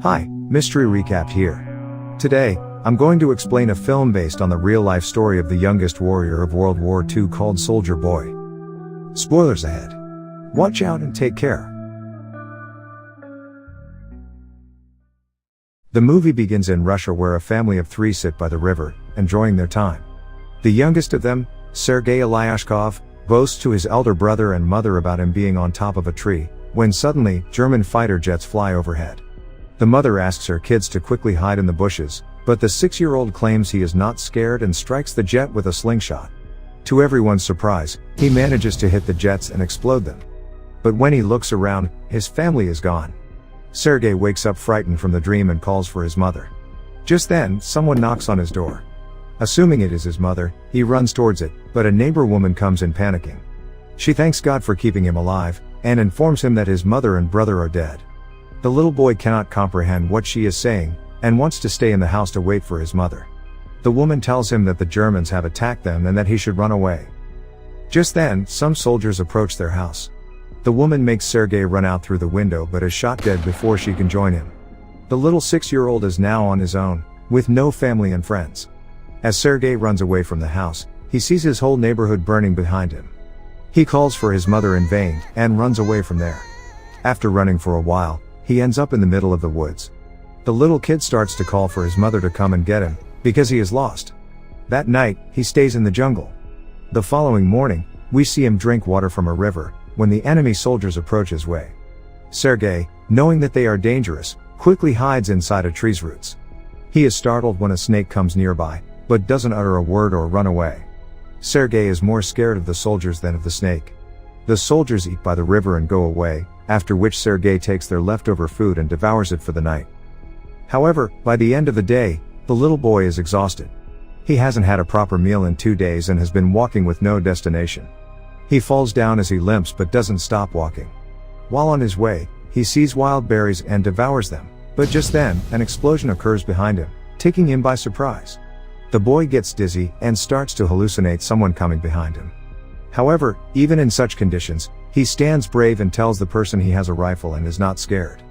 Hi, Mystery Recap here. Today, I'm going to explain a film based on the real-life story of the youngest warrior of World War II called Soldier Boy. Spoilers ahead. Watch out and take care. The movie begins in Russia, where a family of 3 sit by the river, enjoying their time. The youngest of them, Sergei Ilyashkov, boasts to his elder brother and mother about him being on top of a tree, when suddenly, German fighter jets fly overhead. The mother asks her kids to quickly hide in the bushes, but the 6-year-old claims he is not scared and strikes the jet with a slingshot. To everyone's surprise, he manages to hit the jets and explode them. But when he looks around, his family is gone. Sergei wakes up frightened from the dream and calls for his mother. Just then, someone knocks on his door. Assuming it is his mother, he runs towards it, but a neighbor woman comes in panicking. She thanks God for keeping him alive, and informs him that his mother and brother are dead. The little boy cannot comprehend what she is saying, and wants to stay in the house to wait for his mother. The woman tells him that the Germans have attacked them and that he should run away. Just then, some soldiers approach their house. The woman makes Sergei run out through the window but is shot dead before she can join him. The little 6-year-old is now on his own, with no family and friends. As Sergei runs away from the house, he sees his whole neighborhood burning behind him. He calls for his mother in vain, and runs away from there. After running for a while, he ends up in the middle of the woods. The little kid starts to call for his mother to come and get him, because he is lost. That night, he stays in the jungle. The following morning, we see him drink water from a river, when the enemy soldiers approach his way. Sergei, knowing that they are dangerous, quickly hides inside a tree's roots. He is startled when a snake comes nearby, but doesn't utter a word or run away. Sergei is more scared of the soldiers than of the snake. The soldiers eat by the river and go away, after which Sergei takes their leftover food and devours it for the night. However, by the end of the day, the little boy is exhausted. He hasn't had a proper meal in 2 days and has been walking with no destination. He falls down as he limps but doesn't stop walking. While on his way, he sees wild berries and devours them, but just then, an explosion occurs behind him, taking him by surprise. The boy gets dizzy and starts to hallucinate someone coming behind him. However, even in such conditions, he stands brave and tells the person he has a rifle and is not scared.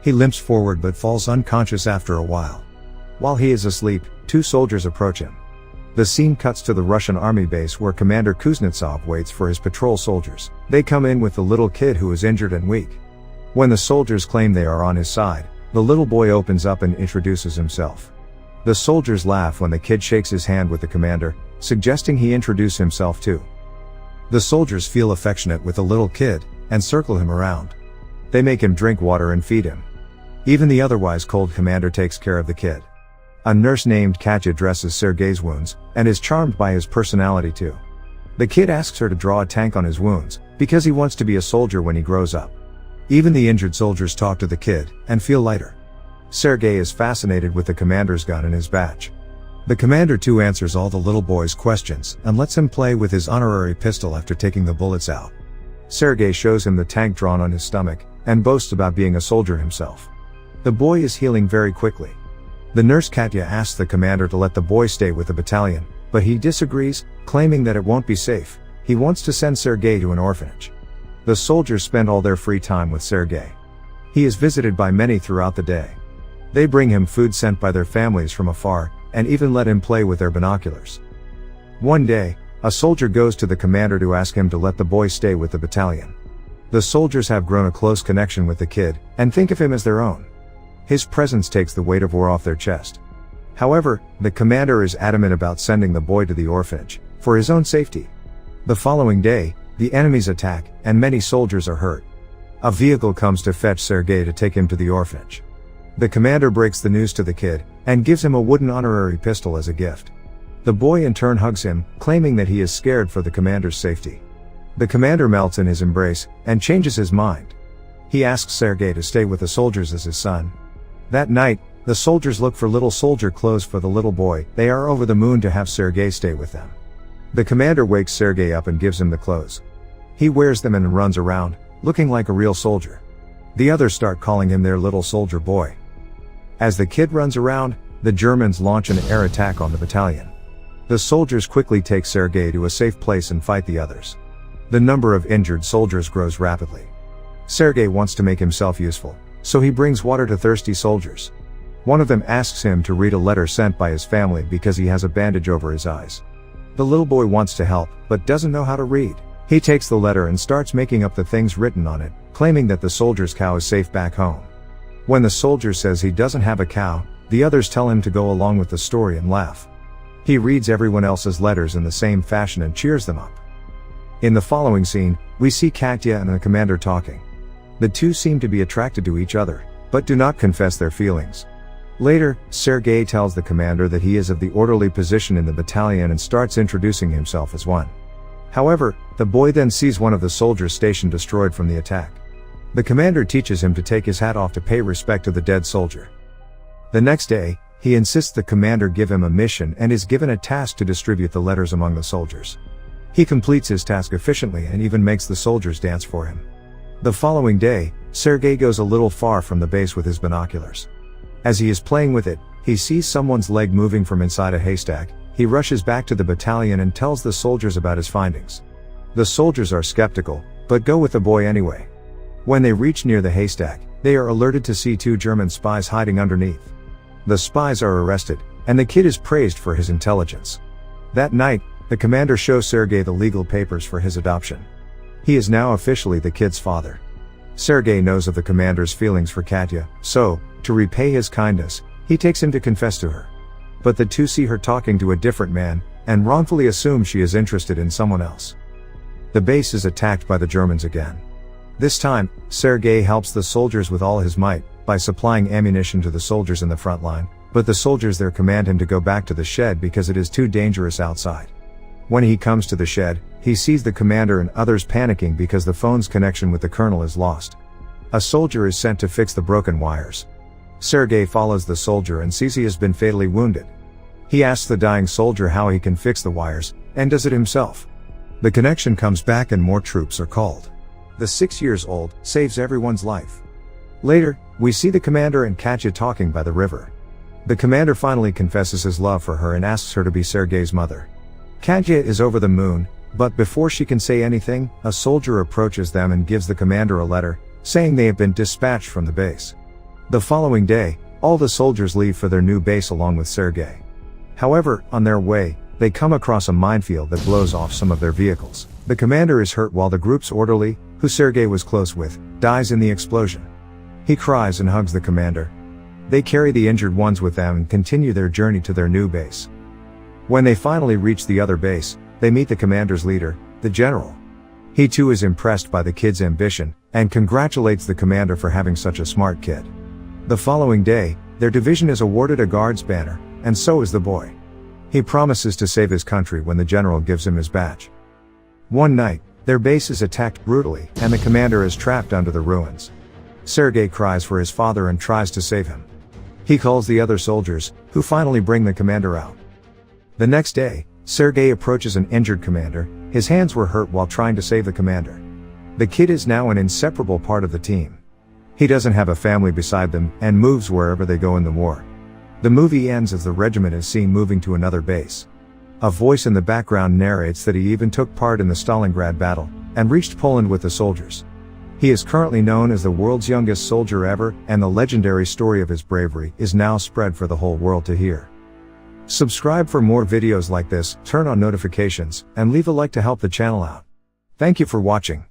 He limps forward but falls unconscious after a while. While he is asleep, 2 soldiers approach him. The scene cuts to the Russian army base where Commander Kuznetsov waits for his patrol soldiers. They come in with the little kid who is injured and weak. When the soldiers claim they are on his side, the little boy opens up and introduces himself. The soldiers laugh when the kid shakes his hand with the commander, suggesting he introduce himself too. The soldiers feel affectionate with the little kid, and circle him around. They make him drink water and feed him. Even the otherwise cold commander takes care of the kid. A nurse named Katya dresses Sergei's wounds, and is charmed by his personality too. The kid asks her to draw a tank on his wounds, because he wants to be a soldier when he grows up. Even the injured soldiers talk to the kid, and feel lighter. Sergei is fascinated with the commander's gun and his badge. The commander too answers all the little boy's questions, and lets him play with his honorary pistol after taking the bullets out. Sergei shows him the tank drawn on his stomach, and boasts about being a soldier himself. The boy is healing very quickly. The nurse Katya asks the commander to let the boy stay with the battalion, but he disagrees, claiming that it won't be safe. He wants to send Sergei to an orphanage. The soldiers spend all their free time with Sergei. He is visited by many throughout the day. They bring him food sent by their families from afar, and even let him play with their binoculars. One day, a soldier goes to the commander to ask him to let the boy stay with the battalion. The soldiers have grown a close connection with the kid, and think of him as their own. His presence takes the weight of war off their chest. However, the commander is adamant about sending the boy to the orphanage, for his own safety. The following day, the enemies attack, and many soldiers are hurt. A vehicle comes to fetch Sergei to take him to the orphanage. The commander breaks the news to the kid, and gives him a wooden honorary pistol as a gift. The boy in turn hugs him, claiming that he is scared for the commander's safety. The commander melts in his embrace, and changes his mind. He asks Sergei to stay with the soldiers as his son. That night, the soldiers look for little soldier clothes for the little boy. They are over the moon to have Sergei stay with them. The commander wakes Sergei up and gives him the clothes. He wears them and runs around, looking like a real soldier. The others start calling him their little soldier boy. As the kid runs around, the Germans launch an air attack on the battalion. The soldiers quickly take Sergei to a safe place and fight the others. The number of injured soldiers grows rapidly. Sergei wants to make himself useful, So he brings water to thirsty soldiers. One of them asks him to read a letter sent by his family because he has a bandage over his eyes. The little boy wants to help, but doesn't know how to read. He takes the letter and starts making up the things written on it, claiming that the soldier's cow is safe back home. When the soldier says he doesn't have a cow, the others tell him to go along with the story and laugh. He reads everyone else's letters in the same fashion and cheers them up. In the following scene, we see Katya and the commander talking. The two seem to be attracted to each other, but do not confess their feelings. Later, Sergei tells the commander that he is of the orderly position in the battalion and starts introducing himself as one. However, the boy then sees one of the soldiers' station destroyed from the attack. The commander teaches him to take his hat off to pay respect to the dead soldier. The next day, he insists the commander give him a mission and is given a task to distribute the letters among the soldiers. He completes his task efficiently and even makes the soldiers dance for him. The following day, Sergei goes a little far from the base with his binoculars. As he is playing with it, he sees someone's leg moving from inside a haystack. He rushes back to the battalion and tells the soldiers about his findings. The soldiers are skeptical, but go with the boy anyway. When they reach near the haystack, they are alerted to see 2 German spies hiding underneath. The spies are arrested, and the kid is praised for his intelligence. That night, the commander shows Sergei the legal papers for his adoption. He is now officially the kid's father. Sergei knows of the commander's feelings for Katya, so, to repay his kindness, he takes him to confess to her. But the two see her talking to a different man, and wrongfully assume she is interested in someone else. The base is attacked by the Germans again. This time, Sergei helps the soldiers with all his might, by supplying ammunition to the soldiers in the front line, but the soldiers there command him to go back to the shed because it is too dangerous outside. When he comes to the shed, he sees the commander and others panicking because the phone's connection with the colonel is lost. A soldier is sent to fix the broken wires. Sergei follows the soldier and sees he has been fatally wounded. He asks the dying soldier how he can fix the wires, and does it himself. The connection comes back and more troops are called. The 6-year-old saves everyone's life. Later, we see the commander and Katya talking by the river. The commander finally confesses his love for her and asks her to be Sergei's mother. Katya is over the moon, but before she can say anything, a soldier approaches them and gives the commander a letter, saying they have been dispatched from the base. The following day, all the soldiers leave for their new base along with Sergei. However, on their way, they come across a minefield that blows off some of their vehicles. The commander is hurt while the group's orderly, who Sergei was close with, dies in the explosion. He cries and hugs the commander. They carry the injured ones with them and continue their journey to their new base. When they finally reach the other base, they meet the commander's leader, the general. He too is impressed by the kid's ambition, and congratulates the commander for having such a smart kid. The following day, their division is awarded a guard's banner, and so is the boy. He promises to save his country when the general gives him his badge. One night, their base is attacked brutally, and the commander is trapped under the ruins. Sergei cries for his father and tries to save him. He calls the other soldiers, who finally bring the commander out. The next day, Sergei approaches an injured commander. His hands were hurt while trying to save the commander. The kid is now an inseparable part of the team. He doesn't have a family beside them, and moves wherever they go in the war. The movie ends as the regiment is seen moving to another base. A voice in the background narrates that he even took part in the Stalingrad battle, and reached Poland with the soldiers. He is currently known as the world's youngest soldier ever, and the legendary story of his bravery is now spread for the whole world to hear. Subscribe for more videos like this, turn on notifications, and leave a like to help the channel out. Thank you for watching.